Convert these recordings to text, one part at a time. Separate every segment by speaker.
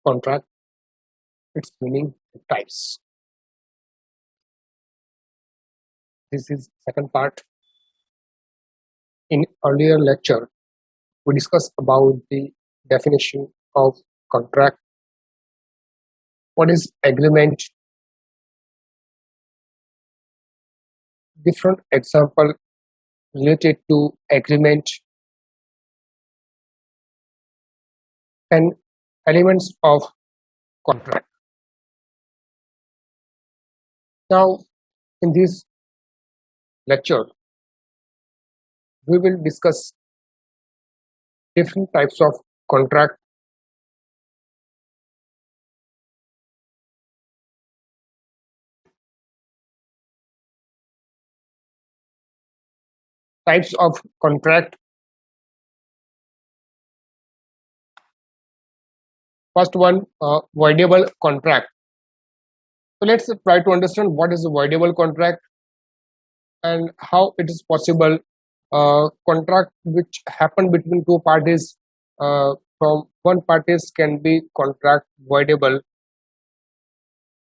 Speaker 1: Contract, its meaning, types. This is second part. In earlier lecture, we discussed about the definition of contract, what is agreement, different example related to agreement, and elements of contract. Now, in this lecture, we will discuss different types of contract, types of contract. First one, voidable contract. So let's try to understand what is a voidable contract and how it is possible. Contract which happen between two parties, from one parties can be contract voidable.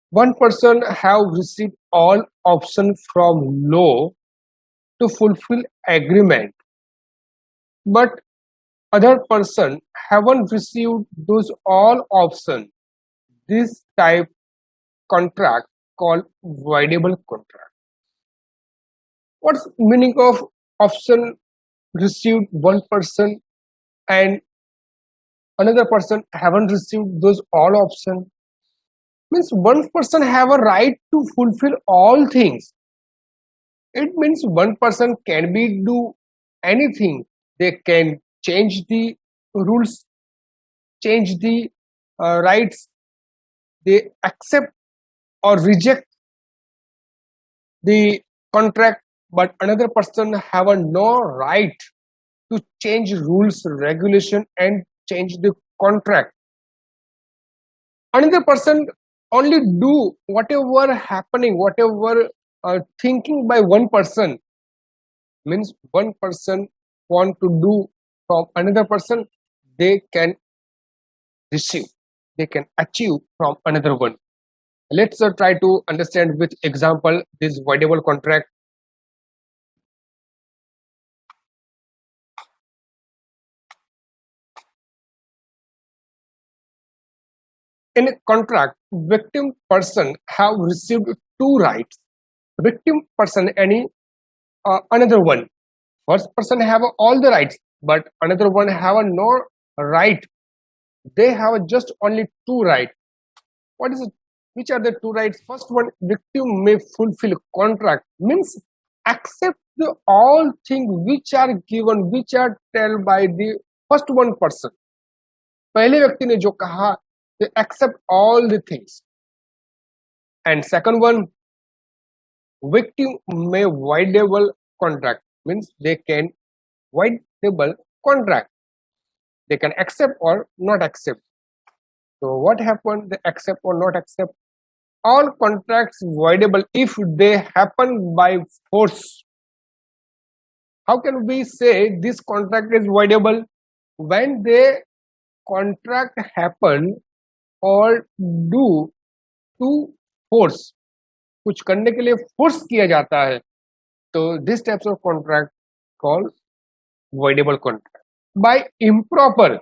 Speaker 1: One person have received all option from law to fulfill agreement, but other person haven't received those all option. This type contract called voidable contract. What's meaning of option received one person and another person haven't received those all option? Means one person have a right to fulfill all things. It means one person can be do anything. They can change the rules, change the rights. They accept or reject the contract, but another person have a no right to change rules, regulation, and change the contract. Another person only do whatever happening, whatever thinking by one person. Means one person want to do from another person, they can receive, they can achieve from another one. Let's try to understand with example this voidable contract. In a contract, victim person have received two rights. Victim person any another one. First person have all the rights, but another one have a no right. They have just only two rights. What is it? Which are the two rights? First one, victim may fulfill contract, means accept the all things which are given, which are told by the first one person. पहले व्यक्ति ने जो कहा, they accept all the things. And second one, victim may voidable contract, means they can voidable contract. They can accept or not accept. So what happened? They accept or not accept. All contracts voidable if they happen by force. How can we say this contract is voidable? When the contract happen or do to force, कुछ करने के लिए force किया जाता है, तो this types of contract called voidable contract. By improper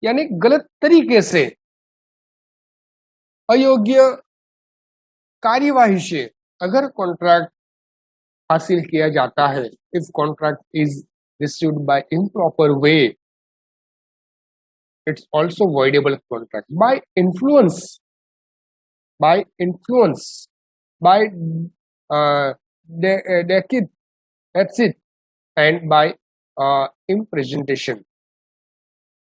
Speaker 1: यानी गलत तरीके से, अयोग्य कार्यवाही से अगर कॉन्ट्रैक्ट हासिल किया जाता है, if contract is received by improper way, it's also voidable contract. By influence, by that's it, and by impresentation.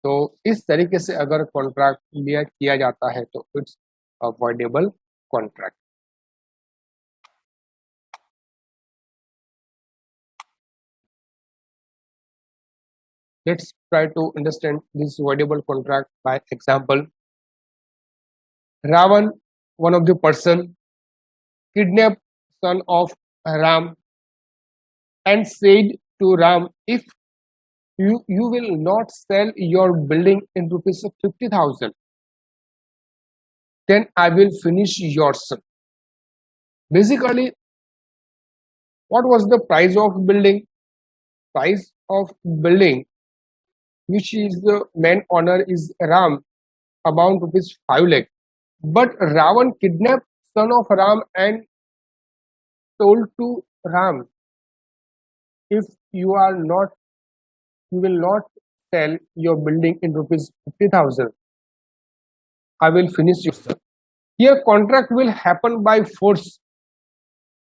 Speaker 1: तो इस तरीके से अगर कॉन्ट्रैक्ट लिया किया जाता है तो it's avoidable contract. Let's try to understand this voidable contract by example. Ravan, one of the person, kidnapped son of Ram and said to Ram, if you will not sell your building in rupees 50,000, then I will finish your son. Basically, what was the price of building? Price of building, which is the main owner is Ram, amount rupees 5 lakh. But Ravan kidnapped son of Ram and told to Ram, if you are not, you will not sell your building in rupees 50,000, I will finish your son. Here contract will happen by force.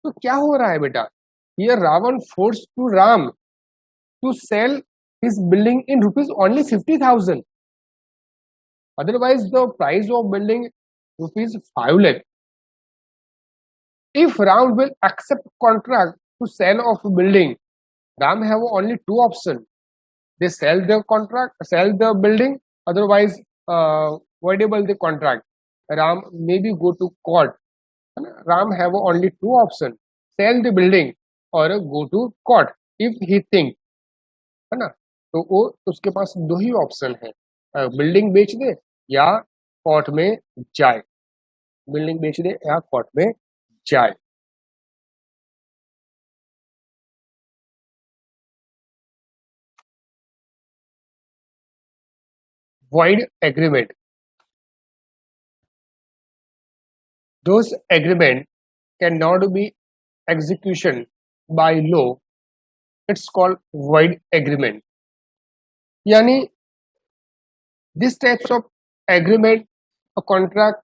Speaker 1: तो क्या हो रहा है बेटा? Here Ravan forced to Ram to sell his building in rupees only 50,000. Otherwise, the price of building rupees 5 lakh. If Ram will accept contract to sell of building, Ram have only two options. They sell the contract, sell the building. Otherwise, voidable the contract. Ram maybe go to court. Ram have only two options: sell the building or go to court. If he think, है ना, तो वो उसके पास दो ही option है, building बेच दे या court में जाए. बिल्डिंग बेच दे या कोर्ट में जाए. Void agreement. Those agreement cannot be execution by law. It's called void agreement. यानी this types of agreement or contract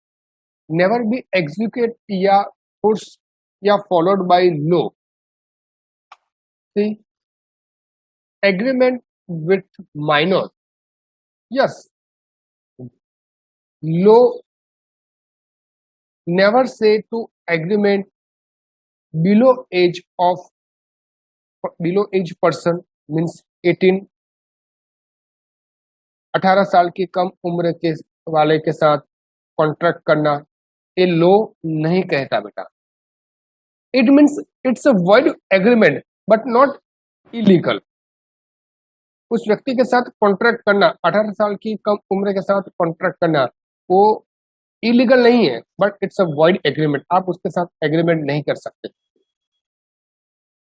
Speaker 1: never be executed या forced या followed by law. See, agreement with minor. Yes, law never say to agreement below age person means 18 साल की कम उम्र के वाले के साथ कॉन्ट्रैक्ट करना ये लो नहीं कहता बेटा. It means it's a void agreement but not illegal. उस व्यक्ति के साथ कॉन्ट्रैक्ट करना, 18 साल की कम उम्र के साथ कॉन्ट्रैक्ट करना, वो इलीगल नहीं है but it's a void agreement. आप उसके साथ एग्रीमेंट नहीं कर सकते.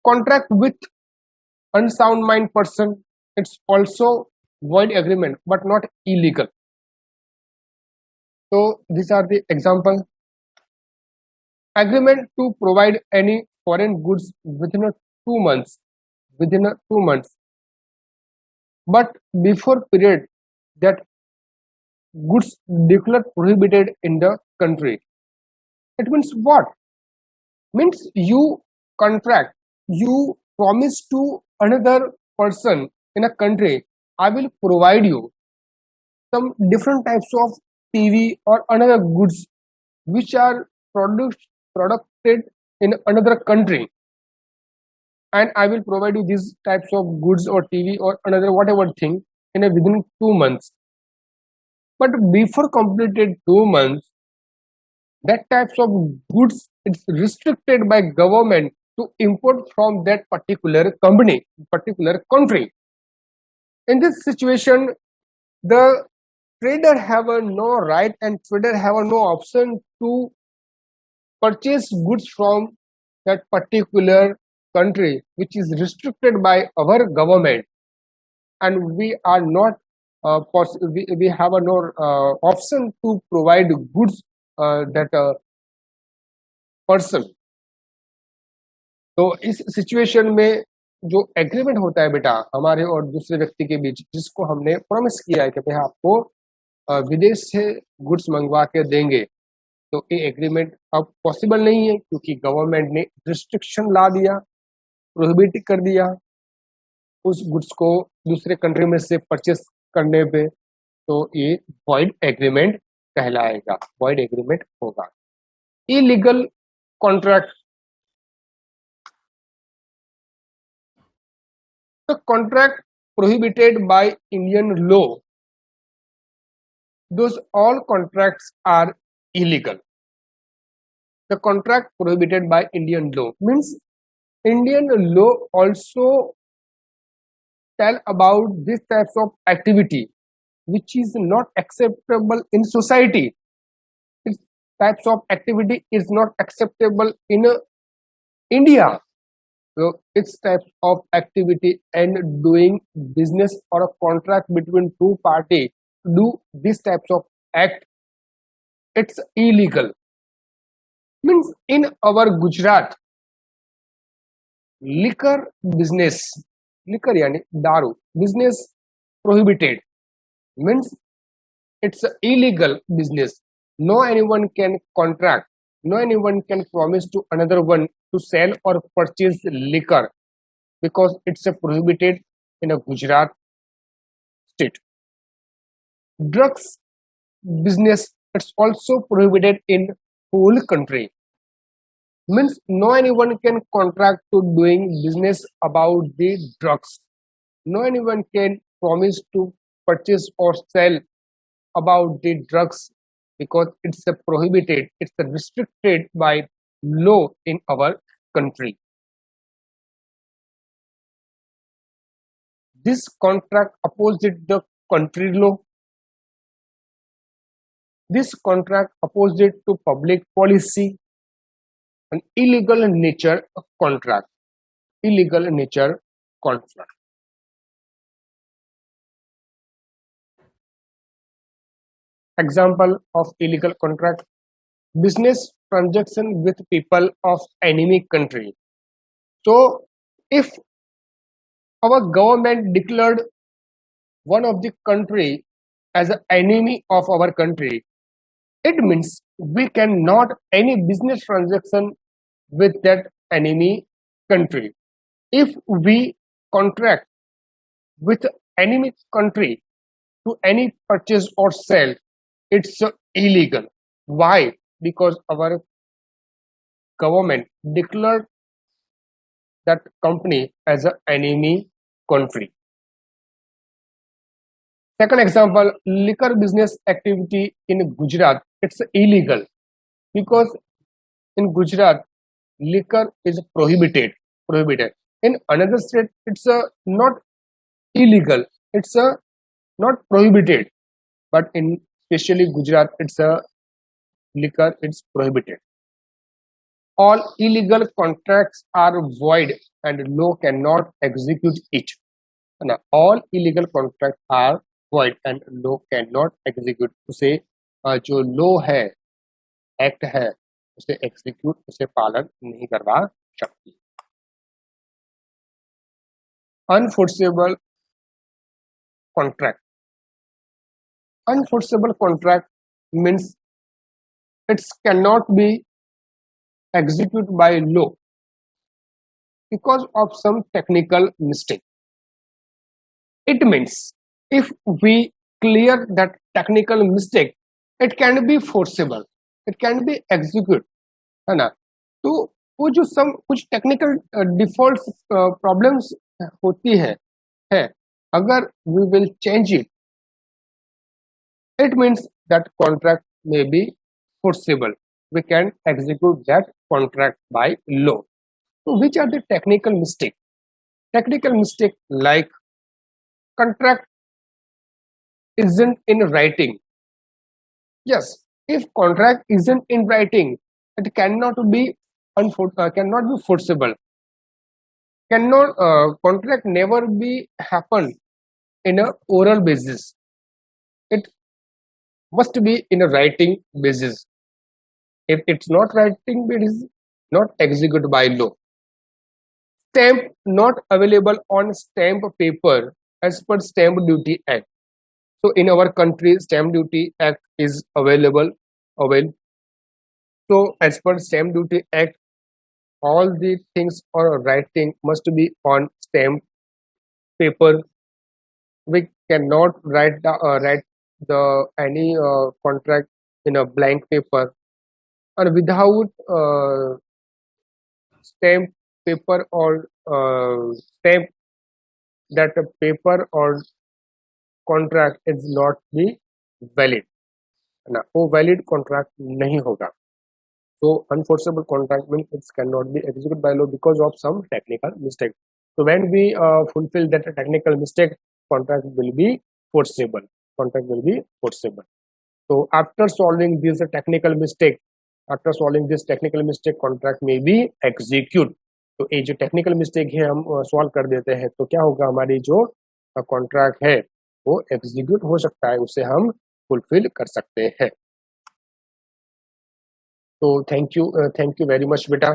Speaker 1: Contract with unsound mind person, it's also void agreement but not illegal. So these are the example. Agreement to provide any foreign goods within a 2 months, but before period that goods declared prohibited in the country. It means what? Means you contract, you promise to another person in a country, I will provide you some different types of TV or another goods which are produced in another country, and I will provide you these types of goods or TV or another whatever thing in a within 2 months. But before completed 2 months, that types of goods it's restricted by government to import from that particular company, particular country. In this situation, the trader have no right and trader have no option to purchase goods from that particular country which is restricted by our government, and we are not we have no option to provide goods that person. तो इस situation में जो agreement होता है बेटा हमारे और दूसरे व्यक्ति के बीच, जिसको हमने प्रॉमिस किया है कि भाई आपको विदेश से गुड्स मंगवा के देंगे, तो ये एग्रीमेंट अब पॉसिबल नहीं है क्योंकि गवर्नमेंट ने रिस्ट्रिक्शन ला दिया, प्रोहिबिट कर दिया उस गुड्स को दूसरे कंट्री में से परचेस करने पे. तो ये वॉइड एग्रीमेंट कहलाएगा, वॉइड एग्रीमेंट होगा. Illegal contract. The contract prohibited by Indian law, those all contracts are illegal. The contract prohibited by Indian law means Indian law also tell about these types of activity which is not acceptable in society. It's types of activity is not acceptable in India. So its types of activity and doing business or a contract between two party to do these types of act, it's illegal. Means in our Gujarat, liquor business, liquor yani daru business prohibited. Means it's a illegal business. No anyone can contract, no anyone can promise to another one to sell or purchase liquor because it's a prohibited in a Gujarat state. Drugs business, it's also prohibited in whole country. Means no anyone can contract to doing business about the drugs. No anyone can promise to purchase or sell about the drugs because it's a prohibited, it's a restricted by law in our country. This contract opposite the country law. This contract opposite to public policy, an illegal nature contract. Illegal nature contract. Example of illegal contract: business transaction with people of enemy country. So if our government declared one of the country as an enemy of our country, it means we cannot any business transaction with that enemy country. If we contract with enemy country to any purchase or sell, it's illegal. Why? Because our government declared that company as an enemy country. Second example, liquor business activity in Gujarat, it's illegal because in Gujarat liquor is prohibited. Prohibited. In another state, it's not illegal. It's not prohibited. But in especially Gujarat, it's a liquor. It's prohibited. All illegal contracts are void, and law cannot execute it. Now, all illegal contracts are void, and law cannot execute. उसे जो law है, act है, उसे execute, उसे पालन नहीं करवा सकती. Unforceable contract. Unforceable contract means it cannot be executed by law because of some technical mistake. It means if we clear that technical mistake, it can be forcible, it can be executed, है ना. तो वो जो some कुछ technical defaults problems होती है अगर we will change it, it means that contract may be forcible. We can execute that contract by law. So which are the technical mistake? Technical mistake like contract isn't in writing. Yes, if contract isn't in writing, it cannot be forcible. Cannot contract never be happen in a oral basis. It must be in a writing basis. If it's not writing, it is not executed by law. Stamp not available on stamp paper as per Stamp Duty Act. So in our country, Stamp Duty Act is available. So as per Stamp Duty Act, all the things or writing must be on stamp paper. We cannot write the any contract in a blank paper, and without stamp paper or stamp, that paper or contract is not be valid, है ना. वो valid contract नहीं होगा. So unforceable contract means it cannot be executed by law because of some technical mistake. So when we fulfill that technical mistake, contract will be forcible. Contract will be forcible. So after solving this technical mistake, after solving this technical mistake contract में B execute. तो ये जो technical mistake है हम solve कर देते हैं तो क्या होगा, हमारी जो कॉन्ट्रैक्ट है वो एग्जीक्यूट हो सकता है, उसे हम फुलफिल कर सकते हैं। तो थैंक यू वेरी मच बेटा।